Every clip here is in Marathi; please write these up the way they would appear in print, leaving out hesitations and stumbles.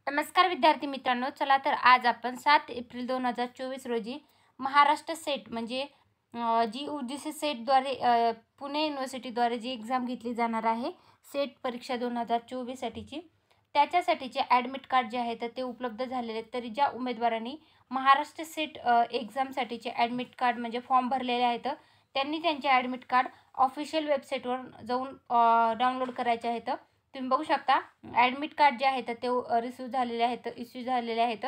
नमस्कार विद्यार्थी मित्रांनो, चला तर आज आपण 7 एप्रिल 2024 रोजी महाराष्ट्र सेट म्हणजे जी UGC सेटद्वारे पुणे युनिव्हर्सिटीद्वारे जी एक्झाम घेतली जाणार आहे, सेट परीक्षा 2024 साठीची, त्याच्यासाठीचे ॲडमिट कार्ड जे आहे तर ते उपलब्ध झालेले आहेत. तरी ज्या उमेदवारांनी महाराष्ट्र सेट एक्झामसाठीचे ॲडमिट कार्ड म्हणजे फॉर्म भरलेले आहेत, त्यांनी त्यांचे ॲडमिट कार्ड ऑफिशियल वेबसाईटवर जाऊन डाउनलोड करायचे आहेत. तुम्ही बघू शकता ॲडमिट कार्ड जे आहेत ते रिसीव्ह झालेले आहेत, इश्यू झालेले आहेत.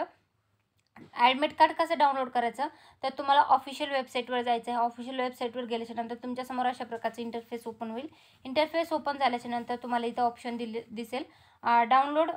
ॲडमिट कार्ड कसं डाउनलोड करायचं, तर तुम्हाला ऑफिशियल वेबसाईटवर जायचं आहे. ऑफिशियल वेबसाईटवर गेल्याच्यानंतर तुमच्यासमोर अशा प्रकारचं इंटरफेस ओपन होईल. इंटरफेस ओपन झाल्याच्यानंतर तुम्हाला इथं ऑप्शन दिसेल डाउनलोड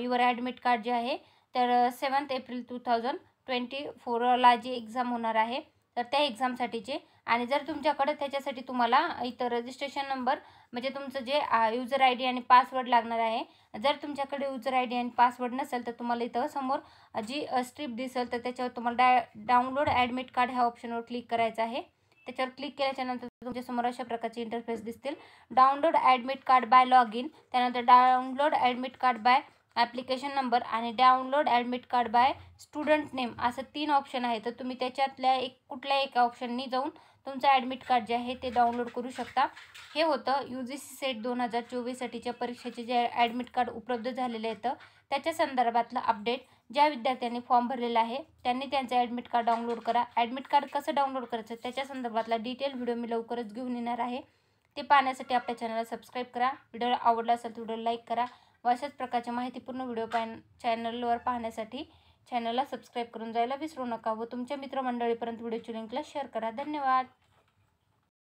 युअर ॲडमिट कार्ड जे आहे. तर 7 एप्रिल 2024ला जी एक्झाम होणार आहे तर त्या एक्झामसाठीचे, आणि जर तुमच्याकडे त्याच्यासाठी तुम्हाला इथं रजिस्ट्रेशन नंबर म्हणजे तुमचं जे यूजर आय डी आणि पासवर्ड लागणार आहे. जर तुमच्याकडे यूजर आय डी आणि पासवर्ड नसेल तर तुम्हाला इथं समोर जी स्ट्रिप दिसेल तर त्याच्यावर तुम्हाला डाउनलोड ॲडमिट कार्ड ह्या ऑप्शनवर क्लिक करायचं आहे. त्याच्यावर क्लिक केल्याच्यानंतर तुमच्यासमोर अशा प्रकारचे इंटरफेस दिसतील. Download admit card by log in, त्यानंतर download admit card by application number आणि download admit card by student name असं 3 ऑप्शन आहे. तर तुम्ही त्याच्यातल्या कुठल्याही एका ऑप्शननी जाऊन तुमचं ॲडमिट कार्ड जे आहे ते डाउनलोड करू शकता. हे होतं UGC सेट 2024 साठीच्या परीक्षेचे जे ॲडमिट कार्ड उपलब्ध झालेले आहेत त्याच्या संदर्भातलं अपडेट. ज्या विद्यार्थ्यांनी फॉर्म भरलेला आहे त्यांनी त्यांचं ॲडमिट कार्ड डाउनलोड करा. ॲडमिट कार्ड कसं डाउनलोड करायचं त्याच्या संदर्भातला डिटेल व्हिडिओ मी लवकरच घेऊन येणार आहे. ते पाहण्यासाठी आपल्या चॅनलला सबस्क्राईब करा. व्हिडिओ आवडला असेल तर व्हिडिओ लाईक करा व अशाच प्रकारचे माहितीपूर्ण व्हिडिओ चॅनलवर पाहण्यासाठी चॅनलला सबस्क्राईब करून जायला विसरू नका व तुमच्या मित्रमंडळीपर्यंत व्हिडिओची लिंकला शेअर करा. धन्यवाद.